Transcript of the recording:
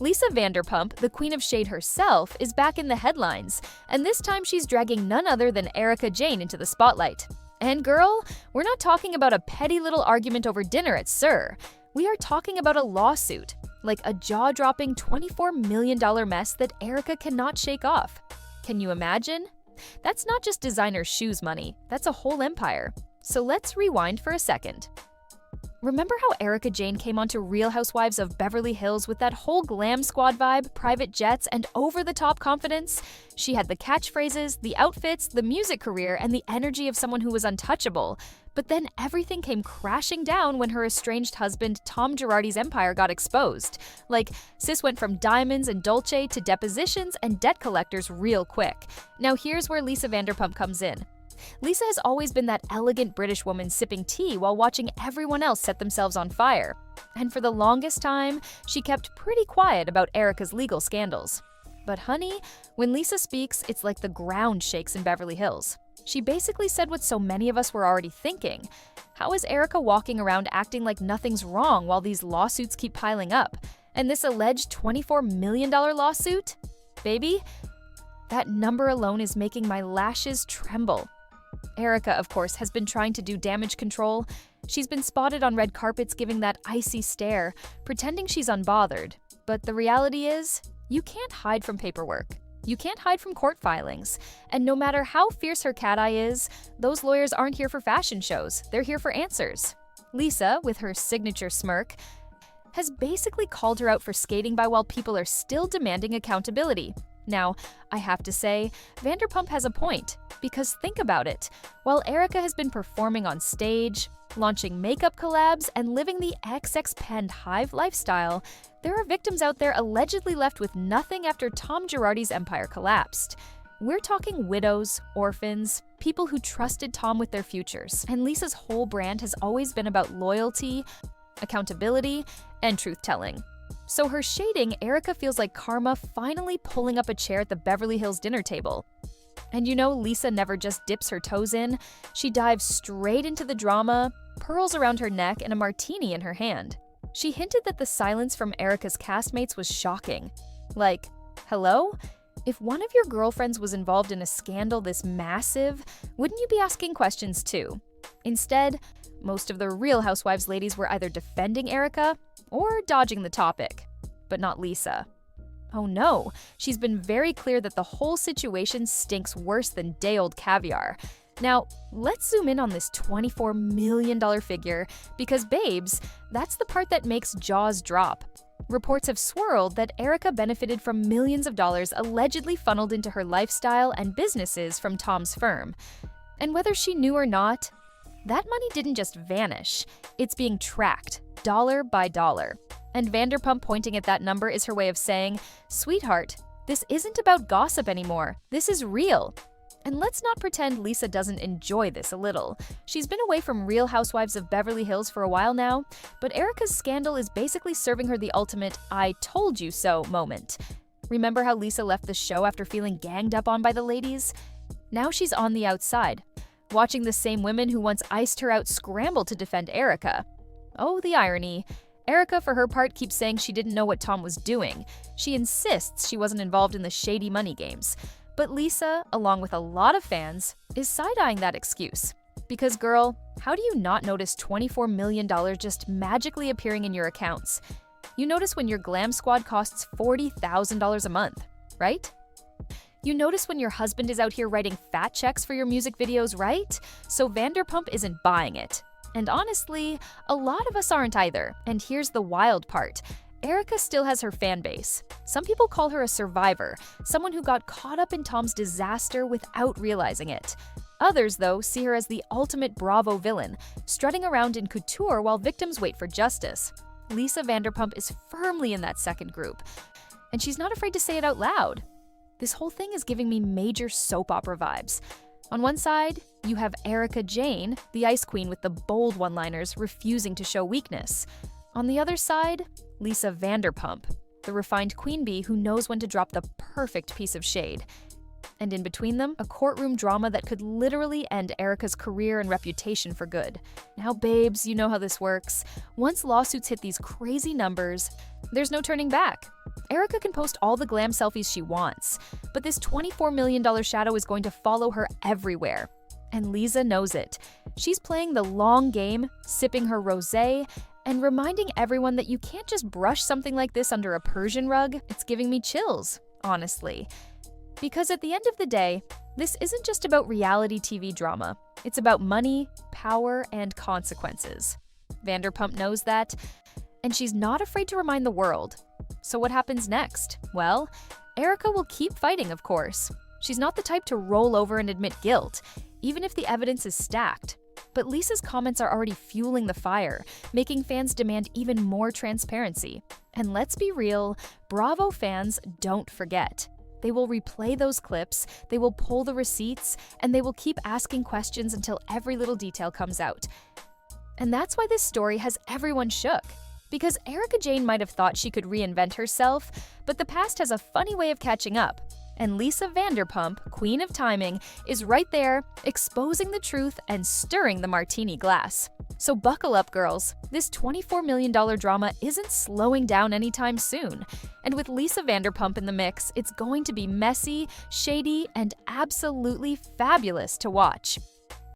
Lisa Vanderpump, the queen of shade herself, is back in the headlines, and this time she's dragging none other than Erika Jayne into the spotlight. And girl, we're not talking about a petty little argument over dinner at Sir. We are talking about a lawsuit, like a jaw-dropping $24 million mess that Erika cannot shake off. Can you imagine? That's not just designer shoes money, that's a whole empire. So let's rewind for a second. Remember how Erika Jayne came onto Real Housewives of Beverly Hills with that whole glam squad vibe, private jets, and over-the-top confidence? She had the catchphrases, the outfits, the music career, and the energy of someone who was untouchable. But then everything came crashing down when her estranged husband Tom Girardi's empire got exposed. Like, sis went from diamonds and Dolce to depositions and debt collectors real quick. Now here's where Lisa Vanderpump comes in. Lisa has always been that elegant British woman sipping tea while watching everyone else set themselves on fire. And for the longest time, she kept pretty quiet about Erika's legal scandals. But honey, when Lisa speaks, it's like the ground shakes in Beverly Hills. She basically said what so many of us were already thinking. How is Erika walking around acting like nothing's wrong while these lawsuits keep piling up? And this alleged $24 million lawsuit? Baby, that number alone is making my lashes tremble. Erika, of course, has been trying to do damage control. She's been spotted on red carpets giving that icy stare, pretending she's unbothered. But the reality is, you can't hide from paperwork. You can't hide from court filings. And no matter how fierce her cat eye is, those lawyers aren't here for fashion shows. They're here for answers. Lisa, with her signature smirk, has basically called her out for skating by while people are still demanding accountability. Now, I have to say, Vanderpump has a point, because think about it. While Erika has been performing on stage, launching makeup collabs, and living the XX penned hive lifestyle, there are victims out there allegedly left with nothing after Tom Girardi's empire collapsed. We're talking widows, orphans, people who trusted Tom with their futures. And Lisa's whole brand has always been about loyalty, accountability, and truth-telling. So her shading, Erika feels like karma finally pulling up a chair at the Beverly Hills dinner table. And you know, Lisa never just dips her toes in. She dives straight into the drama, pearls around her neck, and a martini in her hand. She hinted that the silence from Erika's castmates was shocking. Like, hello? If one of your girlfriends was involved in a scandal this massive, wouldn't you be asking questions too? Instead, most of the Real Housewives ladies were either defending Erika or dodging the topic. But not Lisa. Oh no, she's been very clear that the whole situation stinks worse than day-old caviar. Now, let's zoom in on this $24 million figure, because babes, that's the part that makes jaws drop. Reports have swirled that Erika benefited from millions of dollars allegedly funneled into her lifestyle and businesses from Tom's firm. And whether she knew or not, that money didn't just vanish, it's being tracked, dollar by dollar. And Vanderpump pointing at that number is her way of saying, sweetheart, this isn't about gossip anymore, this is real. And let's not pretend Lisa doesn't enjoy this a little. She's been away from Real Housewives of Beverly Hills for a while now, but Erika's scandal is basically serving her the ultimate "I told you so" moment. Remember how Lisa left the show after feeling ganged up on by the ladies? Now she's on the outside, watching the same women who once iced her out scramble to defend Erika. Oh, the irony. Erika, for her part, keeps saying she didn't know what Tom was doing. She insists she wasn't involved in the shady money games. But Lisa, along with a lot of fans, is side-eyeing that excuse. Because girl, how do you not notice $24 million just magically appearing in your accounts? You notice when your glam squad costs $40,000 a month, right? You notice when your husband is out here writing fat checks for your music videos, right? So Vanderpump isn't buying it. And honestly, a lot of us aren't either. And here's the wild part. Erika still has her fan base. Some people call her a survivor, someone who got caught up in Tom's disaster without realizing it. Others, though, see her as the ultimate Bravo villain, strutting around in couture while victims wait for justice. Lisa Vanderpump is firmly in that second group, and she's not afraid to say it out loud. This whole thing is giving me major soap opera vibes. On one side, you have Erika Jayne, the ice queen with the bold one-liners, refusing to show weakness. On the other side, Lisa Vanderpump, the refined queen bee who knows when to drop the perfect piece of shade. And in between them, a courtroom drama that could literally end Erika's career and reputation for good. Now, babes, you know how this works. Once lawsuits hit these crazy numbers, there's no turning back. Erika can post all the glam selfies she wants, but this $24 million shadow is going to follow her everywhere. And Lisa knows it. She's playing the long game, sipping her rosé, and reminding everyone that you can't just brush something like this under a Persian rug. It's giving me chills, honestly. Because at the end of the day, this isn't just about reality TV drama. It's about money, power, and consequences. Vanderpump knows that, and she's not afraid to remind the world. So what happens next? Well, Erika will keep fighting, of course. She's not the type to roll over and admit guilt, even if the evidence is stacked. But Lisa's comments are already fueling the fire, making fans demand even more transparency. And let's be real, Bravo fans don't forget. They will replay those clips, they will pull the receipts, and they will keep asking questions until every little detail comes out. And that's why this story has everyone shook. Because Erika Jayne might have thought she could reinvent herself, but the past has a funny way of catching up. And Lisa Vanderpump, queen of timing, is right there, exposing the truth and stirring the martini glass. So buckle up, girls. This $24 million drama isn't slowing down anytime soon. And with Lisa Vanderpump in the mix, it's going to be messy, shady, and absolutely fabulous to watch.